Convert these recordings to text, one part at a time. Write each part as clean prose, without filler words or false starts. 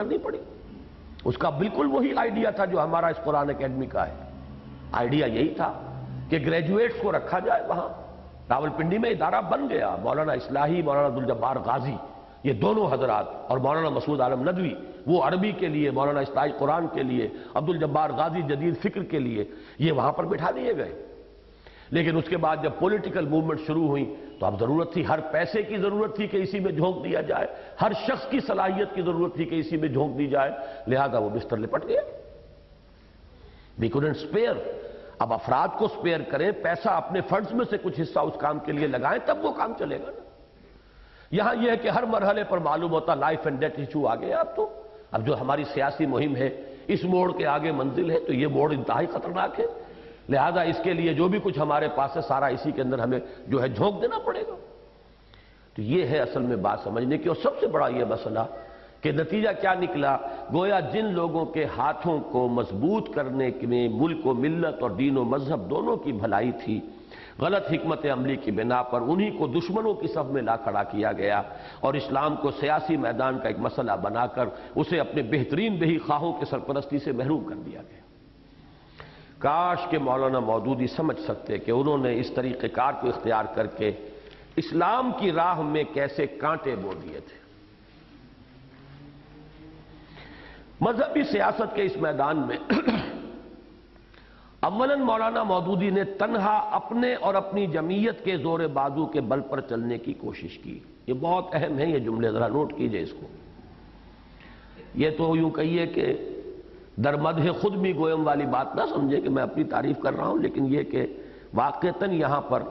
کرنی پڑی۔ اس کا بالکل وہی آئیڈیا تھا جو ہمارا اس قرآن اکیڈمی کا ہے۔ آئیڈیا یہی تھا کہ گریجویٹس کو رکھا جائے وہاں۔ راولپنڈی میں ادارہ بن گیا، مولانا اصلاحی، مولانا عبدالجبار غازی، یہ دونوں حضرات، اور مولانا مسعود عالم ندوی، وہ عربی کے لیے، مولانا اصلاحی قرآن کے لیے، عبدالجبار غازی جدید فکر کے لیے، یہ وہاں پر بٹھا دیے گئے۔ لیکن اس کے بعد جب پولیٹیکل موومنٹ شروع ہوئی تو اب ضرورت تھی، ہر پیسے کی ضرورت تھی کہ اسی میں جھونک دیا جائے، ہر شخص کی صلاحیت کی ضرورت تھی کہ اسی میں جھونک دی جائے، لہذا وہ بستر لپٹ گیا۔ We couldn't spare۔ اب افراد کو سپیئر کریں، پیسہ اپنے فنڈز میں سے کچھ حصہ اس کام کے لیے لگائیں، تب وہ کام چلے گا نا۔ یہاں یہ ہے کہ ہر مرحلے پر معلوم ہوتا لائف اینڈ ڈیتھ ایشو آ گیا اب جو ہماری سیاسی مہم ہے اس موڑ کے آگے منزل ہے، تو یہ موڑ انتہائی خطرناک ہے، لہذا اس کے لیے جو بھی کچھ ہمارے پاس ہے سارا اسی کے اندر ہمیں جو ہے جھونک دینا پڑے گا۔ تو یہ ہے اصل میں بات سمجھنے کی، اور سب سے بڑا یہ مسئلہ کہ نتیجہ کیا نکلا، گویا جن لوگوں کے ہاتھوں کو مضبوط کرنے میں ملک و ملت اور دین و مذہب دونوں کی بھلائی تھی، غلط حکمت عملی کی بنا پر انہی کو دشمنوں کی صف میں لا کھڑا کیا گیا، اور اسلام کو سیاسی میدان کا ایک مسئلہ بنا کر اسے اپنے بہترین بہی خواہوں کے سرپرستی سے محروم کر دیا گیا۔ کاش کہ مولانا مودودی سمجھ سکتے کہ انہوں نے اس طریقہ کار کو اختیار کر کے اسلام کی راہ میں کیسے کانٹے بو دیے تھے۔ مذہبی سیاست کے اس میدان میں اولاً مولانا مودودی نے تنہا اپنے اور اپنی جمعیت کے زور بازو کے بل پر چلنے کی کوشش کی۔ یہ بہت اہم ہے، یہ جملے ذرا نوٹ کیجئے اس کو۔ یہ تو یوں کہیے کہ در مدح خود بھی گویم والی بات نہ سمجھے کہ میں اپنی تعریف کر رہا ہوں، لیکن یہ کہ واقعتاً یہاں پر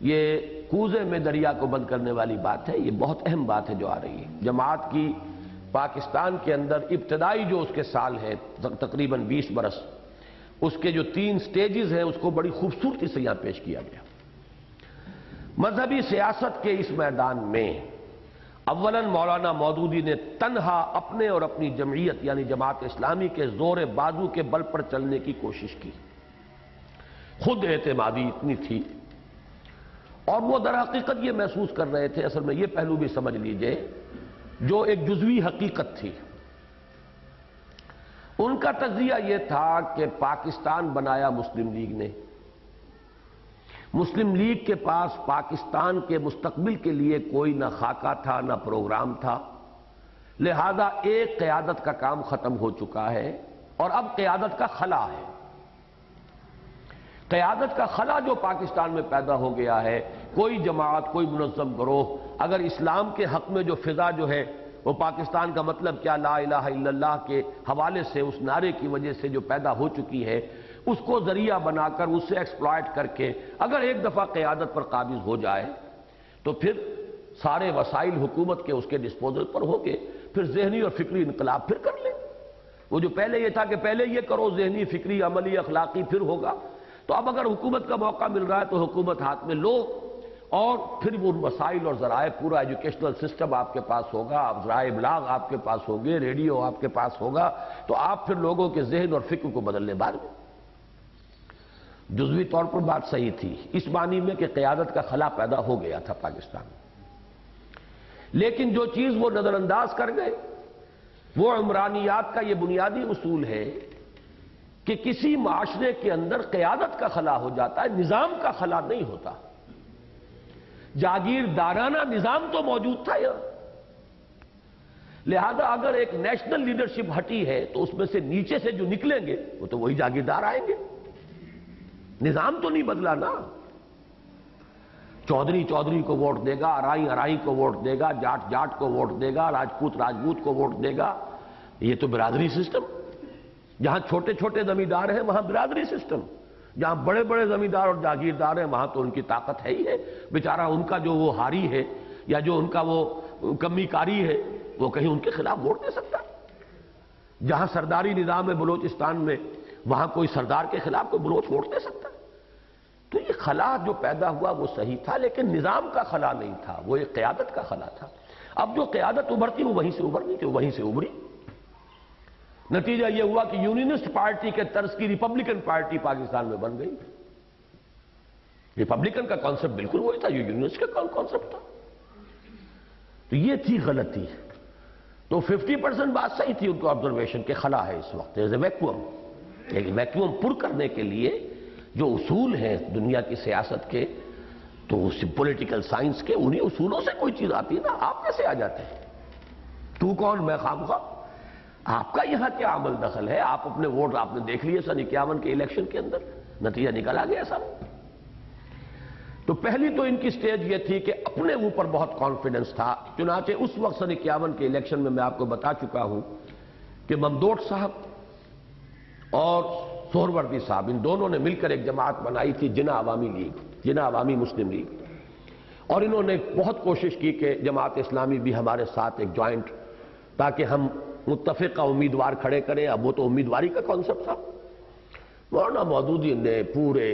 یہ کوزے میں دریا کو بند کرنے والی بات ہے، یہ بہت اہم بات ہے جو آ رہی ہے۔ جماعت کی پاکستان کے اندر ابتدائی جو اس کے سال ہے تقریباً 20 برس، اس کے جو 3 سٹیجز ہیں اس کو بڑی خوبصورتی سے یہاں پیش کیا گیا۔ مذہبی سیاست کے اس میدان میں اولاً مولانا مودودی نے تنہا اپنے اور اپنی جمعیت یعنی جماعت اسلامی کے زور بازو کے بل پر چلنے کی کوشش کی۔ خود اعتمادی اتنی تھی، اور وہ در حقیقت یہ محسوس کر رہے تھے، اصل میں یہ پہلو بھی سمجھ لیجئے، جو ایک جزوی حقیقت تھی۔ ان کا تجزیہ یہ تھا کہ پاکستان بنایا مسلم لیگ نے، مسلم لیگ کے پاس پاکستان کے مستقبل کے لیے کوئی نہ خاکہ تھا نہ پروگرام تھا، لہذا ایک قیادت کا کام ختم ہو چکا ہے اور اب قیادت کا خلا ہے۔ قیادت کا خلا جو پاکستان میں پیدا ہو گیا ہے، کوئی جماعت، کوئی منظم گروہ اگر اسلام کے حق میں جو فضا جو ہے وہ پاکستان کا مطلب کیا، لا الہ الا اللہ کے حوالے سے اس نعرے کی وجہ سے جو پیدا ہو چکی ہے، اس کو ذریعہ بنا کر اسے ایکسپلائٹ کر کے اگر ایک دفعہ قیادت پر قابض ہو جائے تو پھر سارے وسائل حکومت کے اس کے ڈسپوزل پر ہو گئے، پھر ذہنی اور فکری انقلاب پھر کر لیں۔ وہ جو پہلے یہ تھا کہ پہلے یہ کرو، ذہنی، فکری، عملی، اخلاقی، پھر ہوگا، تو اب اگر حکومت کا موقع مل رہا ہے تو حکومت ہاتھ میں لو، اور پھر وہ مسائل اور ذرائع، پورا ایجوکیشنل سسٹم آپ کے پاس ہوگا، ذرائع ابلاغ آپ کے پاس ہوں گے، ریڈیو آپ کے پاس ہوگا، تو آپ پھر لوگوں کے ذہن اور فکر کو بدلنے بار میں۔ جزوی طور پر بات صحیح تھی، اس معنی میں کہ قیادت کا خلا پیدا ہو گیا تھا پاکستان میں، لیکن جو چیز وہ نظر انداز کر گئے وہ عمرانیات کا یہ بنیادی اصول ہے کہ کسی معاشرے کے اندر قیادت کا خلا ہو جاتا ہے، نظام کا خلا نہیں ہوتا۔ جاگیردارانہ نظام تو موجود تھا یہاں، لہذا اگر ایک نیشنل لیڈرشپ ہٹی ہے تو اس میں سے نیچے سے جو نکلیں گے وہ تو وہی جاگیردار آئیں گے، نظام تو نہیں بدلا نا۔ چودھری کو ووٹ دے گا، ارائی کو ووٹ دے گا، جاٹ کو ووٹ دے گا، راجپوت کو ووٹ دے گا، یہ تو برادری سسٹم۔ جہاں چھوٹے چھوٹے زمیندار ہیں وہاں برادری سسٹم، جہاں بڑے بڑے زمیندار اور جاگیردار ہیں وہاں تو ان کی طاقت ہے ہی ہے، بیچارہ ان کا جو وہ ہاری ہے یا جو ان کا وہ کمی کاری ہے وہ کہیں ان کے خلاف ووٹ دے سکتا ہے۔ جہاں سرداری نظام ہے بلوچستان میں وہاں کوئی سردار کے خلاف کوئی بلوچ ووٹ دے سکتا ہے۔ تو یہ خلا جو پیدا ہوا وہ صحیح تھا، لیکن نظام کا خلا نہیں تھا، وہ ایک قیادت کا خلا تھا۔ اب جو قیادت ابھرتی وہ وہیں سے ابھرنی تھی، وہیں سے ابھری۔ نتیجہ یہ ہوا کہ یونینسٹ پارٹی کے طرز کی ریپبلکن پارٹی پاکستان میں بن گئی۔ ریپبلکن کا کانسیپٹ بالکل وہی تھا جو یونینسٹ کا کانسیپٹ تھا۔ تو یہ تھی غلطی۔ تو 50% بات صحیح تھی ان کو آبزرویشن کے خلا ہے اس وقت ویکیوم. ایک ویکیوم پر کرنے کے لیے جو اصول ہیں دنیا کی سیاست کے، تو پولیٹیکل سائنس کے، انہی اصولوں سے کوئی چیز آتی ہے نا. آپ کیسے آ جاتے ہیں؟ تو کون میں خامخواہ؟ آپ کا یہاں کیا عمل دخل ہے؟ آپ اپنے ووٹ آپ نے دیکھ لیے سن 51 کے الیکشن کے اندر، نتیجہ نکل آ گیا سب. تو پہلی تو ان کی سٹیج یہ تھی کہ اپنے اوپر بہت کانفیڈنس تھا. چنانچہ اس وقت سن 51 کے الیکشن میں آپ کو بتا چکا ہوں کہ ممدوٹ صاحب اور سہروردی صاحب، ان دونوں نے مل کر ایک جماعت بنائی تھی جناح عوامی لیگ، جناح عوامی مسلم لیگ. اور انہوں نے بہت کوشش کی کہ جماعت اسلامی بھی ہمارے ساتھ ایک جوائنٹ، تاکہ ہم متفقہ امیدوار کھڑے کریں. اب وہ تو امیدواری کا کانسیپٹ تھا. مولانا مودودی نے پورے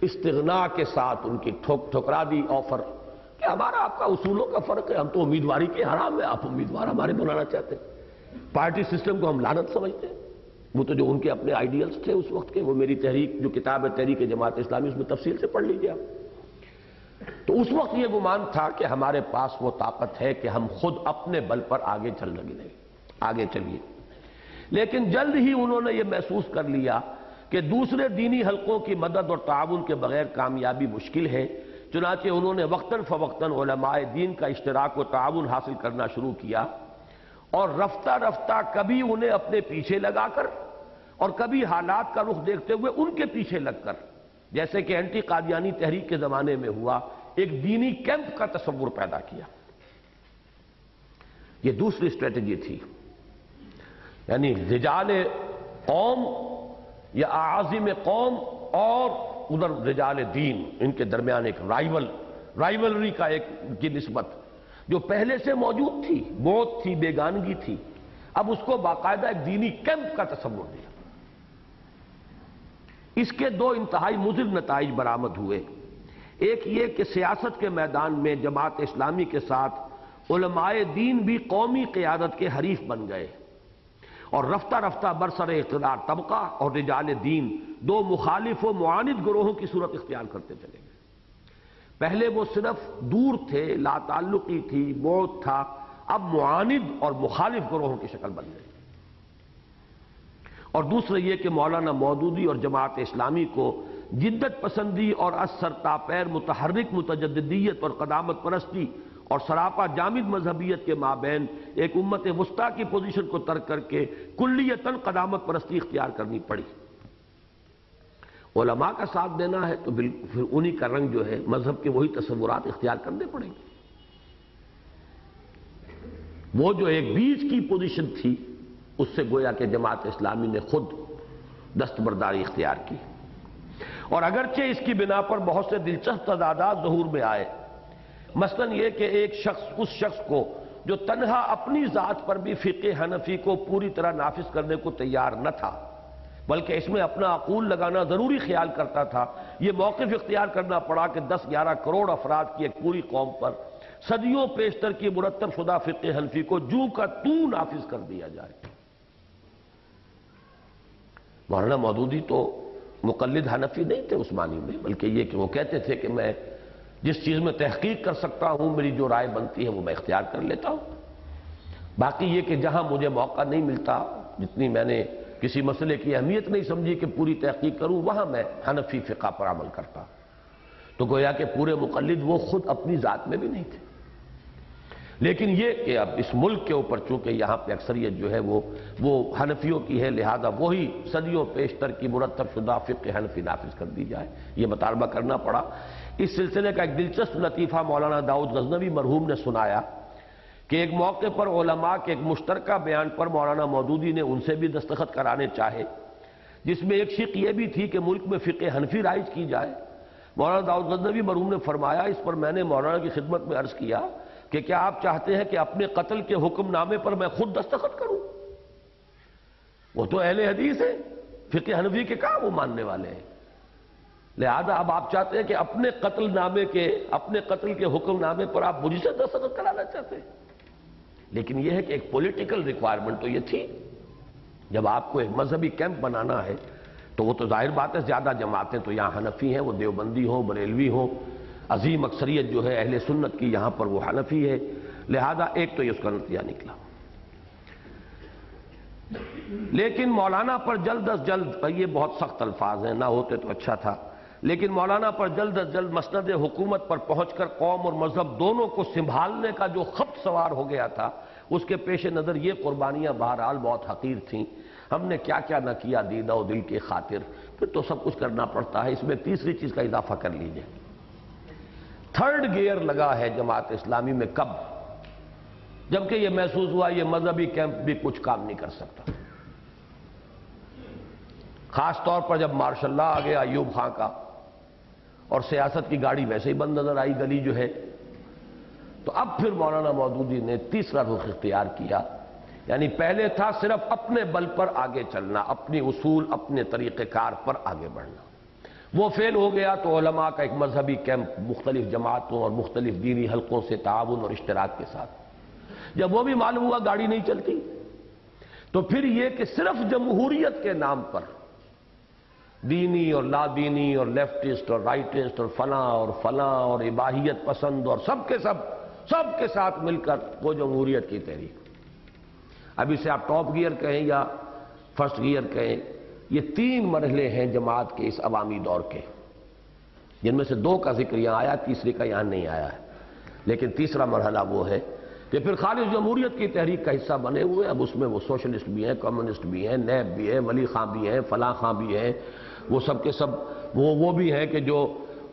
استغنا کے ساتھ ان کی ٹھکرا دی آفر کہ ہمارا آپ کا اصولوں کا فرق ہے، ہم تو امیدواری کے حرام ہے، آپ امیدوار ہمارے بنانا چاہتے ہیں. پارٹی سسٹم کو ہم لعنت سمجھتے ہیں. وہ تو جو ان کے اپنے آئیڈیلز تھے اس وقت کے، وہ میری تحریک جو کتاب ہے تحریک جماعت اسلامی، اس میں تفصیل سے پڑھ لیجیے آپ. تو اس وقت یہ گمان تھا کہ ہمارے پاس وہ طاقت ہے کہ ہم خود اپنے بل پر آگے چل لگے، آگے چلیے. لیکن جلد ہی انہوں نے یہ محسوس کر لیا کہ دوسرے دینی حلقوں کی مدد اور تعاون کے بغیر کامیابی مشکل ہے. چنانچہ انہوں نے وقتاً فوقتاً علماء دین کا اشتراک و تعاون حاصل کرنا شروع کیا، اور رفتہ رفتہ کبھی انہیں اپنے پیچھے لگا کر اور کبھی حالات کا رخ دیکھتے ہوئے ان کے پیچھے لگ کر، جیسے کہ اینٹی قادیانی تحریک کے زمانے میں ہوا، ایک دینی کیمپ کا تصور پیدا کیا. یہ دوسری اسٹریٹجی تھی. یعنی رجال قوم یا اعاظم قوم اور ادھر رجال دین، ان کے درمیان ایک رائیولری کا ایک کی نسبت جو پہلے سے موجود تھی، موت تھی، بیگانگی تھی. اب اس کو باقاعدہ ایک دینی کیمپ کا تصور دیا. اس کے دو انتہائی مضر نتائج برآمد ہوئے. ایک یہ کہ سیاست کے میدان میں جماعت اسلامی کے ساتھ علماء دین بھی قومی قیادت کے حریف بن گئے، اور رفتہ رفتہ برسر اقتدار طبقہ اور رجال دین دو مخالف و معاند گروہوں کی صورت اختیار کرتے چلے گئے. پہلے وہ صرف دور تھے، لا تعلقی تھی، بعد تھا. اب معاند اور مخالف گروہوں کی شکل بن گئی. اور دوسرا یہ کہ مولانا مودودی اور جماعت اسلامی کو جدت پسندی اور اثر تاپیر متحرک متجددیت اور قدامت پرستی اور سراپا جامد مذہبیت کے مابین ایک امت وسطیٰ کی پوزیشن کو ترک کر کے کلیتاً قدامت پرستی اختیار کرنی پڑی. علماء کا ساتھ دینا ہے تو پھر انہی کا رنگ جو ہے مذہب کے وہی تصورات اختیار کرنے پڑیں گے. وہ جو ایک بیچ کی پوزیشن تھی، اس سے گویا کہ جماعت اسلامی نے خود دستبرداری اختیار کی. اور اگرچہ اس کی بنا پر بہت سے دلچسپ تضادات ظہور میں آئے، مثلاً یہ کہ ایک شخص اس شخص کو جو تنہا اپنی ذات پر بھی فقہ حنفی کو پوری طرح نافذ کرنے کو تیار نہ تھا، بلکہ اس میں اپنا عقول لگانا ضروری خیال کرتا تھا، یہ موقف اختیار کرنا پڑا کہ 10-11 کروڑ افراد کی ایک پوری قوم پر صدیوں پیشتر کی مرتب شدہ فقہ حنفی کو جو کا تو نافذ کر دیا جائے. مولانا مودودی تو مقلد حنفی نہیں تھے عثمانی میں، بلکہ یہ کہ وہ کہتے تھے کہ میں جس چیز میں تحقیق کر سکتا ہوں، میری جو رائے بنتی ہے وہ میں اختیار کر لیتا ہوں. باقی یہ کہ جہاں مجھے موقع نہیں ملتا، جتنی میں نے کسی مسئلے کی اہمیت نہیں سمجھی کہ پوری تحقیق کروں، وہاں میں حنفی فقہ پر عمل کرتا. تو گویا کہ پورے مقلد وہ خود اپنی ذات میں بھی نہیں تھے. لیکن یہ کہ اب اس ملک کے اوپر چونکہ یہاں پہ اکثریت جو ہے وہ حنفیوں کی ہے، لہذا وہی صدیوں پیشتر کی مرتب شدہ فقہ حنفی نافذ کر دی جائے، یہ مطالبہ کرنا پڑا. اس سلسلے کا ایک دلچسپ لطیفہ مولانا داؤد غزنوی مرحوم نے سنایا کہ ایک موقع پر علماء کے ایک مشترکہ بیان پر مولانا مودودی نے ان سے بھی دستخط کرانے چاہے، جس میں ایک شق یہ بھی تھی کہ ملک میں فقہ حنفی رائج کی جائے. مولانا داؤد غزنوی مرحوم نے فرمایا، اس پر میں نے مولانا کی خدمت میں عرض کیا کہ کیا آپ چاہتے ہیں کہ اپنے قتل کے حکم نامے پر میں خود دستخط کروں؟ وہ تو اہل حدیث ہیں، فقہ حنفی کے کہاں وہ ماننے والے ہیں. لہذا اب آپ چاہتے ہیں کہ اپنے قتل کے حکم نامے پر آپ مجھ سے دستخط کرانا چاہتے ہیں. لیکن یہ ہے کہ ایک پولیٹیکل ریکوائرمنٹ تو یہ تھی، جب آپ کو ایک مذہبی کیمپ بنانا ہے تو وہ تو ظاہر بات ہے زیادہ جماعتیں تو یہاں حنفی ہیں، وہ دیوبندی ہوں، بریلوی ہوں، عظیم اکثریت جو ہے اہل سنت کی یہاں پر وہ حنفی ہے. لہذا ایک تو یہ اس کا نتیجہ نکلا. لیکن مولانا پر جلد از جلد، یہ بہت سخت الفاظ ہیں، نہ ہوتے تو اچھا تھا، لیکن مولانا پر جلد از جلد مسند حکومت پر پہنچ کر قوم اور مذہب دونوں کو سنبھالنے کا جو خط سوار ہو گیا تھا، اس کے پیش نظر یہ قربانیاں بہرحال بہت حقیر تھیں۔ ہم نے کیا کیا نہ کیا دیدہ و دل کی خاطر، پھر تو سب کچھ کرنا پڑتا ہے۔ اس میں تیسری چیز کا اضافہ کر لیجئے، تھرڈ گیئر لگا ہے جماعت اسلامی میں کب؟ جبکہ یہ محسوس ہوا یہ مذہبی کیمپ بھی کچھ کام نہیں کر سکتا، خاص طور پر جب مارشل لا آ گیا ایوب خان کا، اور سیاست کی گاڑی ویسے ہی بند نظر آئی گلی جو ہے، تو اب پھر مولانا مودودی نے تیسرا رخ اختیار کیا۔ یعنی پہلے تھا صرف اپنے بل پر آگے چلنا، اپنی اصول، اپنے طریقہ کار پر آگے بڑھنا، وہ فیل ہو گیا تو علماء کا ایک مذہبی کیمپ مختلف جماعتوں اور مختلف دینی حلقوں سے تعاون اور اشتراک کے ساتھ، جب وہ بھی معلوم ہوا گاڑی نہیں چلتی، تو پھر یہ کہ صرف جمہوریت کے نام پر دینی اور لا دینی اور لیفٹسٹ اور رائٹسٹ اور فلاں اور اباحیت پسند اور سب کے ساتھ مل کر وہ جمہوریت کی تحریک، اب اسے آپ ٹاپ گیئر کہیں یا فرسٹ گیئر کہیں، یہ تین مرحلے ہیں جماعت کے اس عوامی دور کے، جن میں سے دو کا ذکر یہاں آیا، تیسرے کا یہاں نہیں آیا ہے، لیکن تیسرا مرحلہ وہ ہے کہ پھر خالص جمہوریت کی تحریک کا حصہ بنے ہوئے، اب اس میں وہ سوشلسٹ بھی ہیں، کمیونسٹ بھی ہیں، نیب بھی ہیں، ولی خان بھی ہیں، فلاں خان بھی ہیں، وہ سب کے سب وہ بھی ہیں کہ جو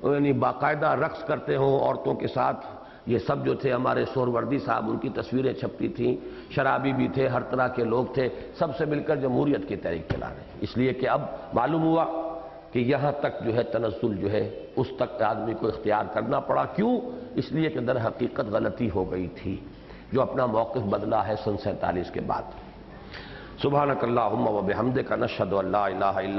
یعنی باقاعدہ رقص کرتے ہوں عورتوں کے ساتھ، یہ سب جو تھے ہمارے سہروردی صاحب، ان کی تصویریں چھپتی تھیں، شرابی بھی تھے، ہر طرح کے لوگ تھے، سب سے مل کر جمہوریت کی تحریک چلا رہے ہیں۔ اس لیے کہ اب معلوم ہوا کہ یہاں تک جو ہے تنزل جو ہے اس تک آدمی کو اختیار کرنا پڑا، کیوں؟ اس لیے کہ در حقیقت غلطی ہو گئی تھی، جو اپنا موقف بدلا ہے سن 47 کے بعد۔ سبحانک اللہم و بحمدک نشہد ان لا الہ الا